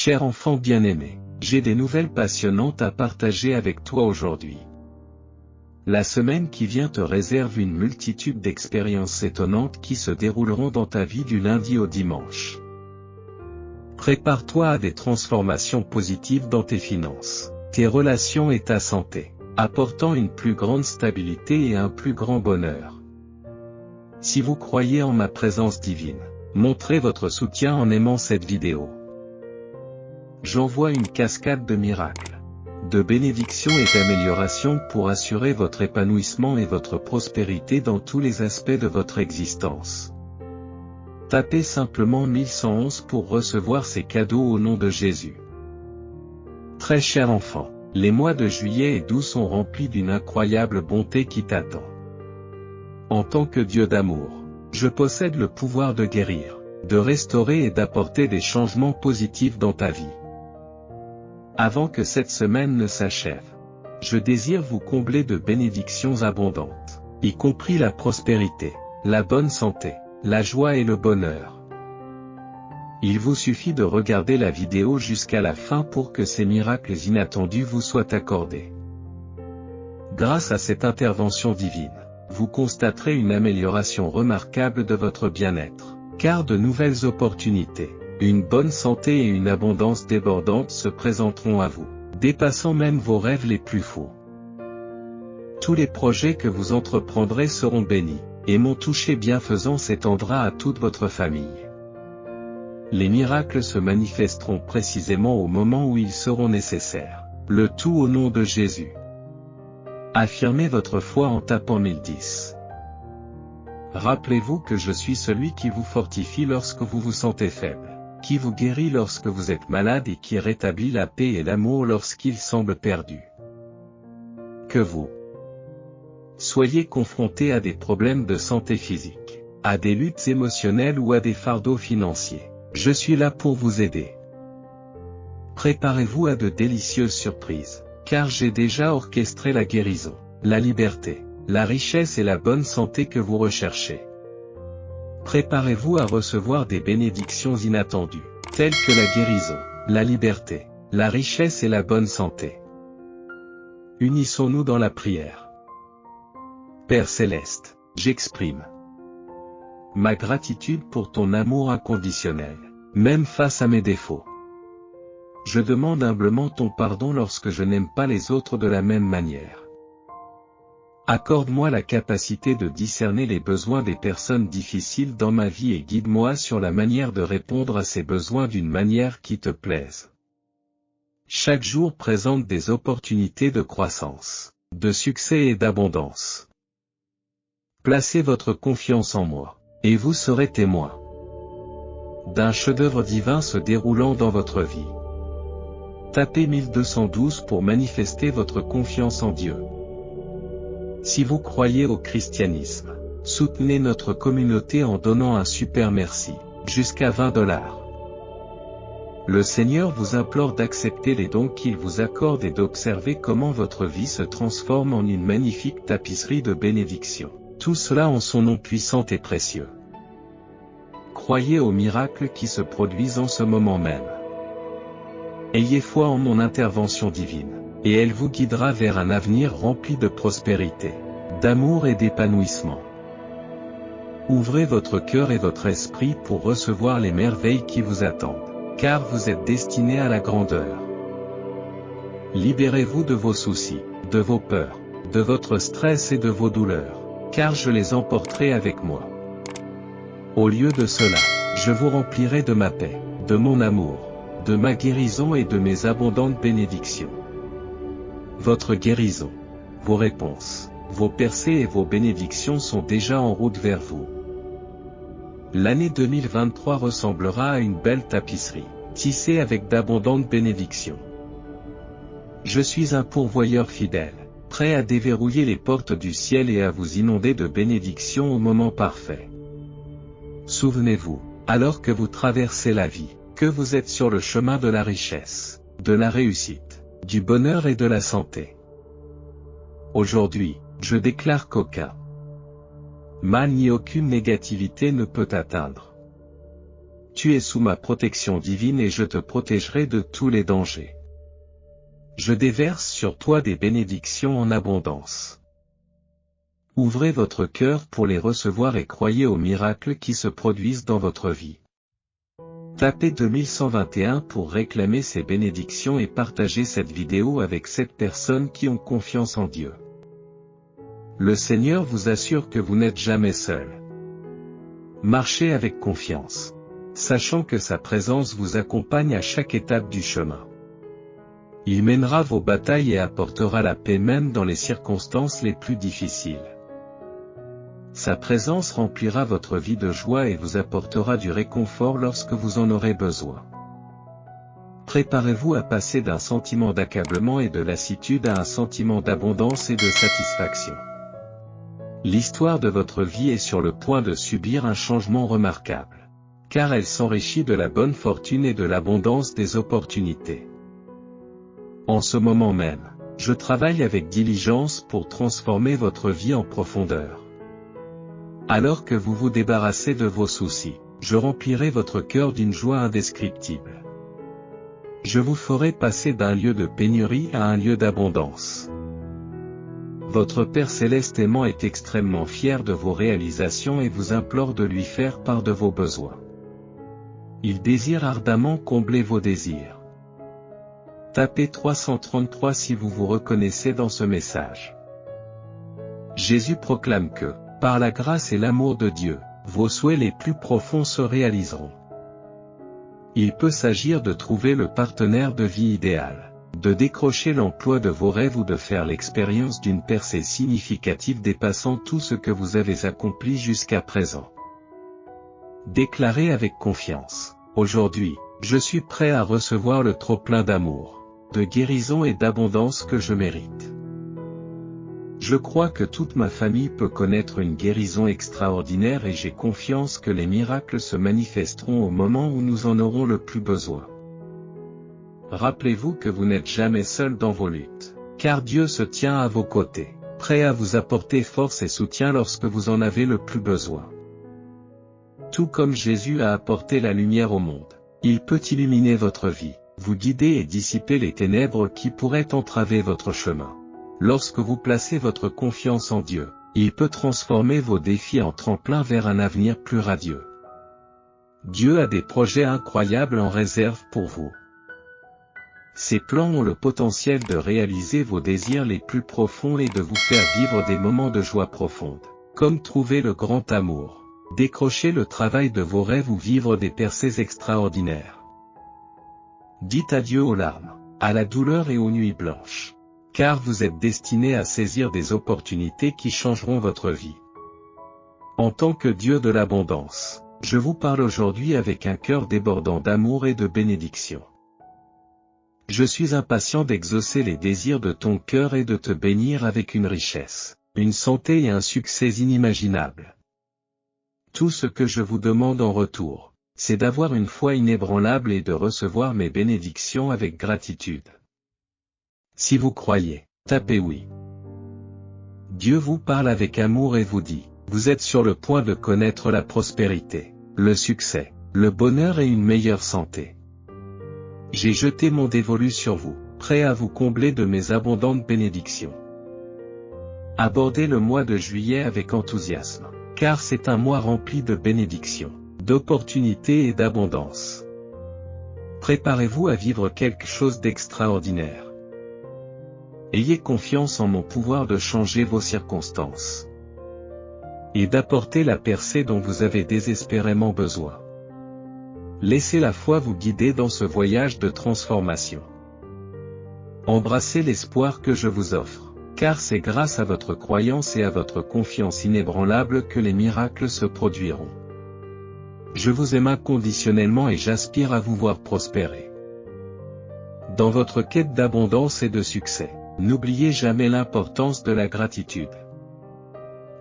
Cher enfant bien-aimé, j'ai des nouvelles passionnantes à partager avec toi aujourd'hui. La semaine qui vient te réserve une multitude d'expériences étonnantes qui se dérouleront dans ta vie du lundi au dimanche. Prépare-toi à des transformations positives dans tes finances, tes relations et ta santé, apportant une plus grande stabilité et un plus grand bonheur. Si vous croyez en ma présence divine, montrez votre soutien en aimant cette vidéo. J'envoie une cascade de miracles, de bénédictions et d'améliorations pour assurer votre épanouissement et votre prospérité dans tous les aspects de votre existence. Tapez simplement 1111 pour recevoir ces cadeaux au nom de Jésus. Très cher enfant, les mois de juillet et d'août sont remplis d'une incroyable bonté qui t'attend. En tant que Dieu d'amour, je possède le pouvoir de guérir, de restaurer et d'apporter des changements positifs dans ta vie. Avant que cette semaine ne s'achève, je désire vous combler de bénédictions abondantes, y compris la prospérité, la bonne santé, la joie et le bonheur. Il vous suffit de regarder la vidéo jusqu'à la fin pour que ces miracles inattendus vous soient accordés. Grâce à cette intervention divine, vous constaterez une amélioration remarquable de votre bien-être, car de nouvelles opportunités, une bonne santé et une abondance débordante se présenteront à vous, dépassant même vos rêves les plus fous. Tous les projets que vous entreprendrez seront bénis, et mon toucher bienfaisant s'étendra à toute votre famille. Les miracles se manifesteront précisément au moment où ils seront nécessaires, le tout au nom de Jésus. Affirmez votre foi en tapant 1010. Rappelez-vous que je suis celui qui vous fortifie lorsque vous vous sentez faible, qui vous guérit lorsque vous êtes malade et qui rétablit la paix et l'amour lorsqu'ils semblent perdus. Que vous soyez confrontés à des problèmes de santé physique, à des luttes émotionnelles ou à des fardeaux financiers, je suis là pour vous aider. Préparez-vous à de délicieuses surprises, car j'ai déjà orchestré la guérison, la liberté, la richesse et la bonne santé que vous recherchez. Préparez-vous à recevoir des bénédictions inattendues, telles que la guérison, la liberté, la richesse et la bonne santé. Unissons-nous dans la prière. Père Céleste, j'exprime ma gratitude pour ton amour inconditionnel, même face à mes défauts. Je demande humblement ton pardon lorsque je n'aime pas les autres de la même manière. Accorde-moi la capacité de discerner les besoins des personnes difficiles dans ma vie et guide-moi sur la manière de répondre à ces besoins d'une manière qui te plaise. Chaque jour présente des opportunités de croissance, de succès et d'abondance. Placez votre confiance en moi, et vous serez témoin d'un chef-d'œuvre divin se déroulant dans votre vie. Tapez 1212 pour manifester votre confiance en Dieu. Si vous croyez au christianisme, soutenez notre communauté en donnant un super merci, jusqu'à $20. Le Seigneur vous implore d'accepter les dons qu'il vous accorde et d'observer comment votre vie se transforme en une magnifique tapisserie de bénédictions. Tout cela en son nom puissant et précieux. Croyez aux miracles qui se produisent en ce moment même. Ayez foi en mon intervention divine, et elle vous guidera vers un avenir rempli de prospérité, d'amour et d'épanouissement. Ouvrez votre cœur et votre esprit pour recevoir les merveilles qui vous attendent, car vous êtes destinés à la grandeur. Libérez-vous de vos soucis, de vos peurs, de votre stress et de vos douleurs, car je les emporterai avec moi. Au lieu de cela, je vous remplirai de ma paix, de mon amour, de ma guérison et de mes abondantes bénédictions. Votre guérison, vos réponses, vos percées et vos bénédictions sont déjà en route vers vous. L'année 2023 ressemblera à une belle tapisserie, tissée avec d'abondantes bénédictions. Je suis un pourvoyeur fidèle, prêt à déverrouiller les portes du ciel et à vous inonder de bénédictions au moment parfait. Souvenez-vous, alors que vous traversez la vie, que vous êtes sur le chemin de la richesse, de la réussite, du bonheur et de la santé. Aujourd'hui, je déclare qu'aucun mal ni aucune négativité ne peut atteindre Tu es sous ma protection divine et je te protégerai de tous les dangers. Je déverse sur toi des bénédictions en abondance. Ouvrez votre cœur pour les recevoir et croyez aux miracles qui se produisent dans votre vie. Tapez 2121 pour réclamer ces bénédictions et partagez cette vidéo avec 7 personnes qui ont confiance en Dieu. Le Seigneur vous assure que vous n'êtes jamais seul. Marchez avec confiance, sachant que sa présence vous accompagne à chaque étape du chemin. Il mènera vos batailles et apportera la paix même dans les circonstances les plus difficiles. Sa présence remplira votre vie de joie et vous apportera du réconfort lorsque vous en aurez besoin. Préparez-vous à passer d'un sentiment d'accablement et de lassitude à un sentiment d'abondance et de satisfaction. L'histoire de votre vie est sur le point de subir un changement remarquable, car elle s'enrichit de la bonne fortune et de l'abondance des opportunités. En ce moment même, je travaille avec diligence pour transformer votre vie en profondeur. Alors que vous vous débarrassez de vos soucis, je remplirai votre cœur d'une joie indescriptible. Je vous ferai passer d'un lieu de pénurie à un lieu d'abondance. Votre Père Céleste aimant est extrêmement fier de vos réalisations et vous implore de lui faire part de vos besoins. Il désire ardemment combler vos désirs. Tapez 333 si vous vous reconnaissez dans ce message. Jésus proclame que, par la grâce et l'amour de Dieu, vos souhaits les plus profonds se réaliseront. Il peut s'agir de trouver le partenaire de vie idéal, de décrocher l'emploi de vos rêves ou de faire l'expérience d'une percée significative dépassant tout ce que vous avez accompli jusqu'à présent. Déclarez avec confiance: aujourd'hui, je suis prêt à recevoir le trop-plein d'amour, de guérison et d'abondance que je mérite. Je crois que toute ma famille peut connaître une guérison extraordinaire et j'ai confiance que les miracles se manifesteront au moment où nous en aurons le plus besoin. Rappelez-vous que vous n'êtes jamais seul dans vos luttes, car Dieu se tient à vos côtés, prêt à vous apporter force et soutien lorsque vous en avez le plus besoin. Tout comme Jésus a apporté la lumière au monde, il peut illuminer votre vie, vous guider et dissiper les ténèbres qui pourraient entraver votre chemin. Lorsque vous placez votre confiance en Dieu, il peut transformer vos défis en tremplin vers un avenir plus radieux. Dieu a des projets incroyables en réserve pour vous. Ces plans ont le potentiel de réaliser vos désirs les plus profonds et de vous faire vivre des moments de joie profonde, comme trouver le grand amour, décrocher le travail de vos rêves ou vivre des percées extraordinaires. Dites adieu aux larmes, à la douleur et aux nuits blanches. Car vous êtes destiné à saisir des opportunités qui changeront votre vie. En tant que Dieu de l'abondance, je vous parle aujourd'hui avec un cœur débordant d'amour et de bénédiction. Je suis impatient d'exaucer les désirs de ton cœur et de te bénir avec une richesse, une santé et un succès inimaginables. Tout ce que je vous demande en retour, c'est d'avoir une foi inébranlable et de recevoir mes bénédictions avec gratitude. Si vous croyez, tapez oui. Dieu vous parle avec amour et vous dit: vous êtes sur le point de connaître la prospérité, le succès, le bonheur et une meilleure santé. J'ai jeté mon dévolu sur vous, prêt à vous combler de mes abondantes bénédictions. Abordez le mois de juillet avec enthousiasme, car c'est un mois rempli de bénédictions, d'opportunités et d'abondance. Préparez-vous à vivre quelque chose d'extraordinaire. Ayez confiance en mon pouvoir de changer vos circonstances et d'apporter la percée dont vous avez désespérément besoin. Laissez la foi vous guider dans ce voyage de transformation. Embrassez l'espoir que je vous offre, car c'est grâce à votre croyance et à votre confiance inébranlable que les miracles se produiront. Je vous aime inconditionnellement et j'aspire à vous voir prospérer. Dans votre quête d'abondance et de succès, n'oubliez jamais l'importance de la gratitude.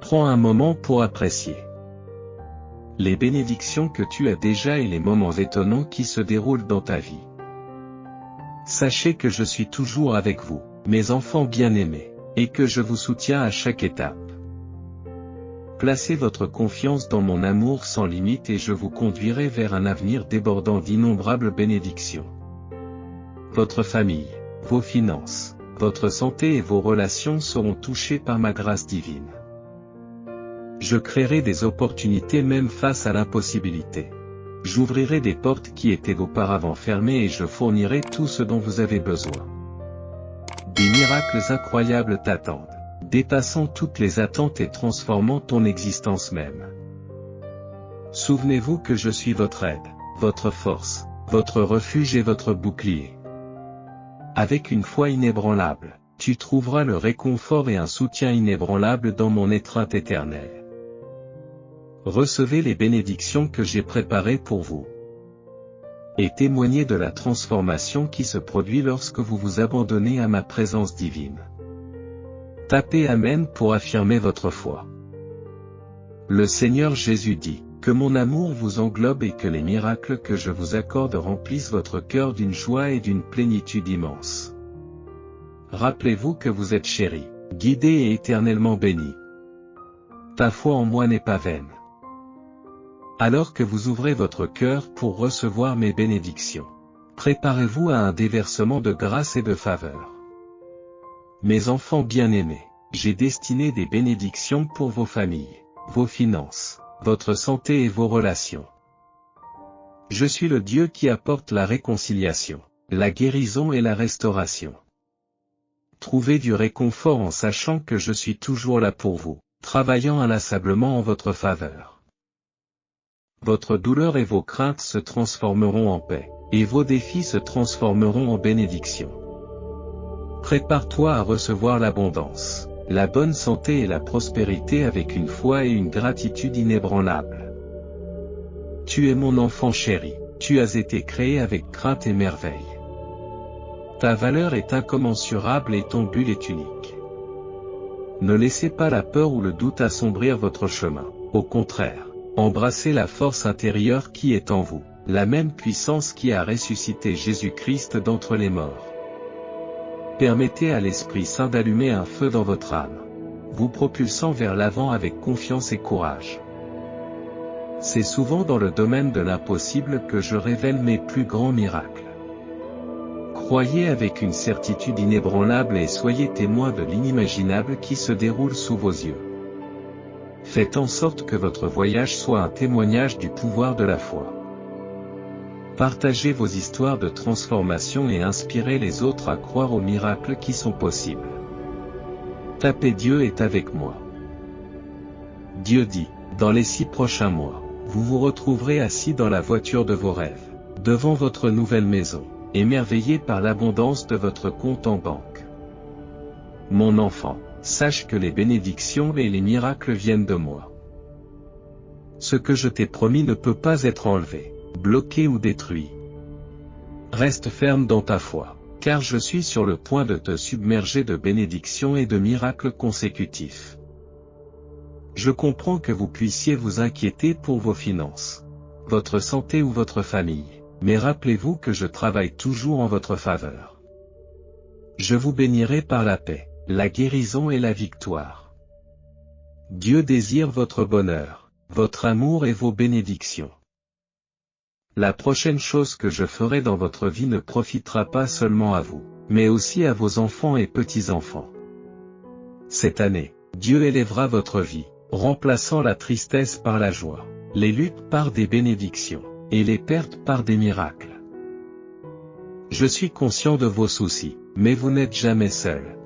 Prends un moment pour apprécier les bénédictions que tu as déjà et les moments étonnants qui se déroulent dans ta vie. Sachez que je suis toujours avec vous, mes enfants bien-aimés, et que je vous soutiens à chaque étape. Placez votre confiance dans mon amour sans limite et je vous conduirai vers un avenir débordant d'innombrables bénédictions. Votre famille, vos finances, votre santé et vos relations seront touchées par ma grâce divine. Je créerai des opportunités même face à l'impossibilité. J'ouvrirai des portes qui étaient auparavant fermées et je fournirai tout ce dont vous avez besoin. Des miracles incroyables t'attendent, dépassant toutes les attentes et transformant ton existence même. Souvenez-vous que je suis votre aide, votre force, votre refuge et votre bouclier. Avec une foi inébranlable, tu trouveras le réconfort et un soutien inébranlable dans mon étreinte éternelle. Recevez les bénédictions que j'ai préparées pour vous. Et témoignez de la transformation qui se produit lorsque vous vous abandonnez à ma présence divine. Tapez Amen pour affirmer votre foi. Le Seigneur Jésus dit, que mon amour vous englobe et que les miracles que je vous accorde remplissent votre cœur d'une joie et d'une plénitude immense. Rappelez-vous que vous êtes chéri, guidé et éternellement béni. Ta foi en moi n'est pas vaine. Alors que vous ouvrez votre cœur pour recevoir mes bénédictions, préparez-vous à un déversement de grâce et de faveur. Mes enfants bien-aimés, j'ai destiné des bénédictions pour vos familles, vos finances, votre santé et vos relations. Je suis le Dieu qui apporte la réconciliation, la guérison et la restauration. Trouvez du réconfort en sachant que je suis toujours là pour vous, travaillant inlassablement en votre faveur. Votre douleur et vos craintes se transformeront en paix, et vos défis se transformeront en bénédiction. Prépare-toi à recevoir l'abondance, la bonne santé et la prospérité avec une foi et une gratitude inébranlables. Tu es mon enfant chéri, tu as été créé avec crainte et merveille. Ta valeur est incommensurable et ton but est unique. Ne laissez pas la peur ou le doute assombrir votre chemin, au contraire. Embrassez la force intérieure qui est en vous, la même puissance qui a ressuscité Jésus-Christ d'entre les morts. Permettez à l'Esprit Saint d'allumer un feu dans votre âme, vous propulsant vers l'avant avec confiance et courage. C'est souvent dans le domaine de l'impossible que je révèle mes plus grands miracles. Croyez avec une certitude inébranlable et soyez témoins de l'inimaginable qui se déroule sous vos yeux. Faites en sorte que votre voyage soit un témoignage du pouvoir de la foi. Partagez vos histoires de transformation et inspirez les autres à croire aux miracles qui sont possibles. Tapez Dieu est avec moi. Dieu dit, dans les 6 prochains mois, vous vous retrouverez assis dans la voiture de vos rêves, devant votre nouvelle maison, émerveillé par l'abondance de votre compte en banque. Mon enfant, sache que les bénédictions et les miracles viennent de moi. Ce que je t'ai promis ne peut pas être enlevé, bloqué ou détruit. Reste ferme dans ta foi, car je suis sur le point de te submerger de bénédictions et de miracles consécutifs. Je comprends que vous puissiez vous inquiéter pour vos finances, votre santé ou votre famille, mais rappelez-vous que je travaille toujours en votre faveur. Je vous bénirai par la paix, la guérison et la victoire. Dieu désire votre bonheur, votre amour et vos bénédictions. La prochaine chose que je ferai dans votre vie ne profitera pas seulement à vous, mais aussi à vos enfants et petits-enfants. Cette année, Dieu élèvera votre vie, remplaçant la tristesse par la joie, les luttes par des bénédictions, et les pertes par des miracles. Je suis conscient de vos soucis, mais vous n'êtes jamais seul.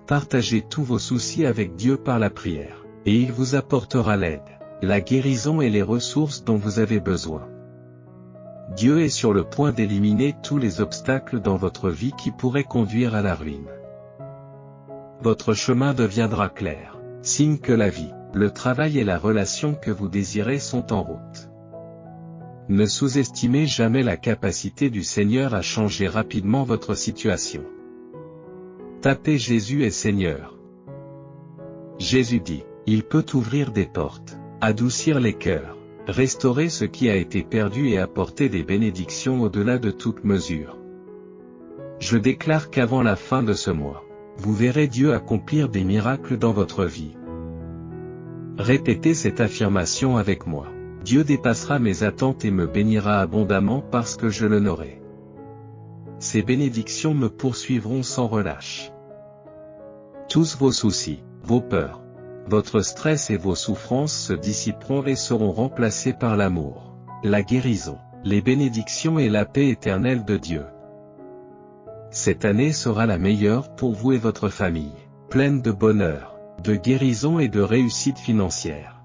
Partagez tous vos soucis avec Dieu par la prière, et il vous apportera l'aide, la guérison et les ressources dont vous avez besoin. Dieu est sur le point d'éliminer tous les obstacles dans votre vie qui pourraient conduire à la ruine. Votre chemin deviendra clair, signe que la vie, le travail et la relation que vous désirez sont en route. Ne sous-estimez jamais la capacité du Seigneur à changer rapidement votre situation. Tapez Jésus est Seigneur. Jésus dit, il peut ouvrir des portes, adoucir les cœurs, restaurer ce qui a été perdu et apporter des bénédictions au-delà de toute mesure. Je déclare qu'avant la fin de ce mois, vous verrez Dieu accomplir des miracles dans votre vie. Répétez cette affirmation avec moi. Dieu dépassera mes attentes et me bénira abondamment parce que je l'honorerai. Ces bénédictions me poursuivront sans relâche. Tous vos soucis, vos peurs, votre stress et vos souffrances se dissiperont et seront remplacés par l'amour, la guérison, les bénédictions et la paix éternelle de Dieu. Cette année sera la meilleure pour vous et votre famille, pleine de bonheur, de guérison et de réussite financière.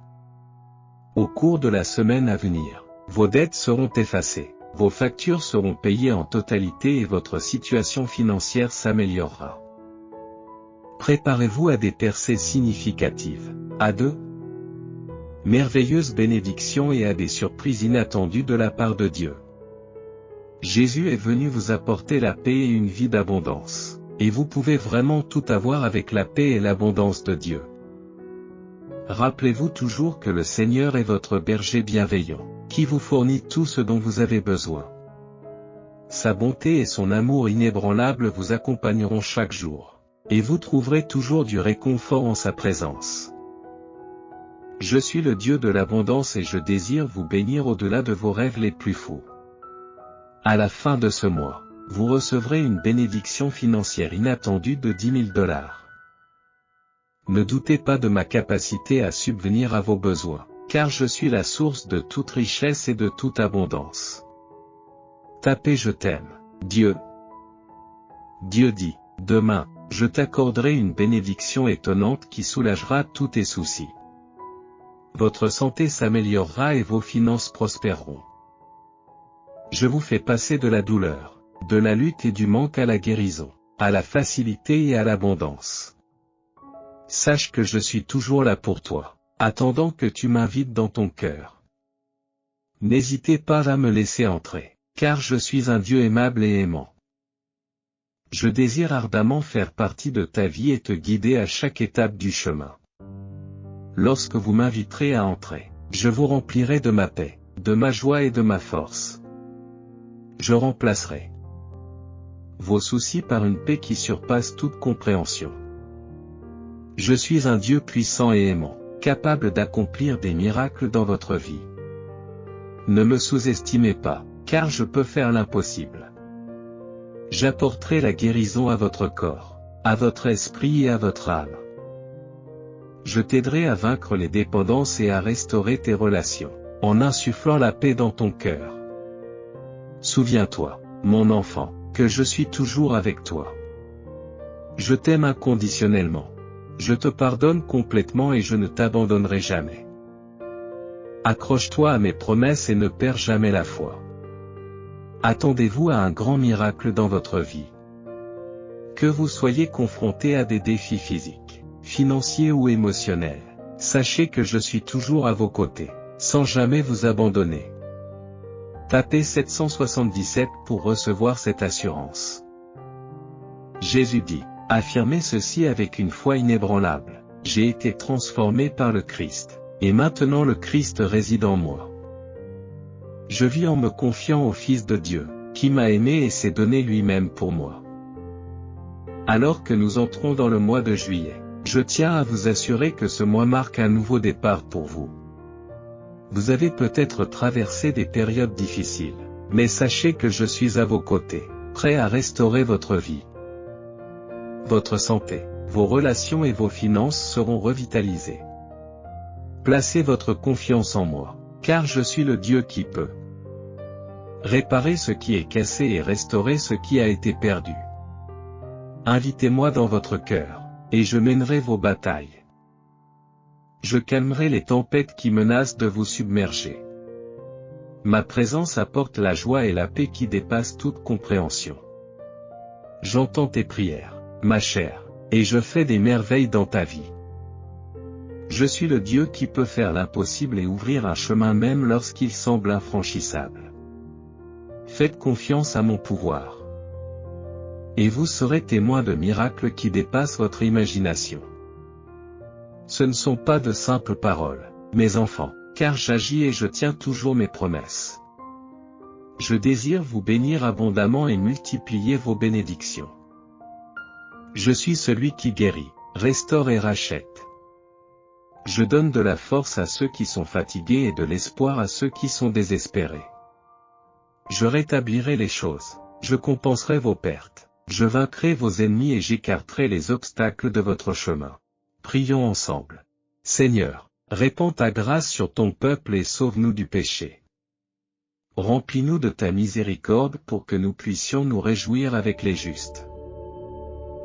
Au cours de la semaine à venir, vos dettes seront effacées, vos factures seront payées en totalité et votre situation financière s'améliorera. Préparez-vous à des percées significatives, à de merveilleuses bénédictions et à des surprises inattendues de la part de Dieu. Jésus est venu vous apporter la paix et une vie d'abondance, et vous pouvez vraiment tout avoir avec la paix et l'abondance de Dieu. Rappelez-vous toujours que le Seigneur est votre berger bienveillant, qui vous fournit tout ce dont vous avez besoin. Sa bonté et son amour inébranlable vous accompagneront chaque jour, et vous trouverez toujours du réconfort en sa présence. Je suis le Dieu de l'abondance et je désire vous bénir au-delà de vos rêves les plus fous. À la fin de ce mois, vous recevrez une bénédiction financière inattendue de 10 000 $. Ne doutez pas de ma capacité à subvenir à vos besoins, car je suis la source de toute richesse et de toute abondance. Tapez je t'aime, Dieu. Dieu dit, demain, je t'accorderai une bénédiction étonnante qui soulagera tous tes soucis. Votre santé s'améliorera et vos finances prospéreront. Je vous fais passer de la douleur, de la lutte et du manque à la guérison, à la facilité et à l'abondance. Sache que je suis toujours là pour toi, attendant que tu m'invites dans ton cœur. N'hésitez pas à me laisser entrer, car je suis un Dieu aimable et aimant. Je désire ardemment faire partie de ta vie et te guider à chaque étape du chemin. Lorsque vous m'inviterez à entrer, je vous remplirai de ma paix, de ma joie et de ma force. Je remplacerai vos soucis par une paix qui surpasse toute compréhension. Je suis un Dieu puissant et aimant, capable d'accomplir des miracles dans votre vie. Ne me sous-estimez pas, car je peux faire l'impossible. J'apporterai la guérison à votre corps, à votre esprit et à votre âme. Je t'aiderai à vaincre les dépendances et à restaurer tes relations, en insufflant la paix dans ton cœur. Souviens-toi, mon enfant, que je suis toujours avec toi. Je t'aime inconditionnellement. Je te pardonne complètement et je ne t'abandonnerai jamais. Accroche-toi à mes promesses et ne perds jamais la foi. Attendez-vous à un grand miracle dans votre vie. Que vous soyez confronté à des défis physiques, financiers ou émotionnels, sachez que je suis toujours à vos côtés, sans jamais vous abandonner. Tapez 777 pour recevoir cette assurance. Jésus dit, affirmez ceci avec une foi inébranlable, j'ai été transformé par le Christ, et maintenant le Christ réside en moi. Je vis en me confiant au Fils de Dieu, qui m'a aimé et s'est donné lui-même pour moi. Alors que nous entrons dans le mois de juillet, je tiens à vous assurer que ce mois marque un nouveau départ pour vous. Vous avez peut-être traversé des périodes difficiles, mais sachez que je suis à vos côtés, prêt à restaurer votre vie. Votre santé, vos relations et vos finances seront revitalisées. Placez votre confiance en moi, car je suis le Dieu qui peut réparer ce qui est cassé et restaurer ce qui a été perdu. Invitez-moi dans votre cœur, et je mènerai vos batailles. Je calmerai les tempêtes qui menacent de vous submerger. Ma présence apporte la joie et la paix qui dépassent toute compréhension. J'entends tes prières, ma chère, et je fais des merveilles dans ta vie. Je suis le Dieu qui peut faire l'impossible et ouvrir un chemin même lorsqu'il semble infranchissable. Faites confiance à mon pouvoir. Et vous serez témoin de miracles qui dépassent votre imagination. Ce ne sont pas de simples paroles, mes enfants, car j'agis et je tiens toujours mes promesses. Je désire vous bénir abondamment et multiplier vos bénédictions. Je suis celui qui guérit, restaure et rachète. Je donne de la force à ceux qui sont fatigués et de l'espoir à ceux qui sont désespérés. Je rétablirai les choses. Je compenserai vos pertes. Je vaincrai vos ennemis et j'écarterai les obstacles de votre chemin. Prions ensemble. Seigneur, répands ta grâce sur ton peuple et sauve-nous du péché. Remplis-nous de ta miséricorde pour que nous puissions nous réjouir avec les justes.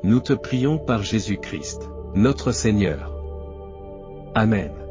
Nous te prions par Jésus-Christ, notre Seigneur. Amen.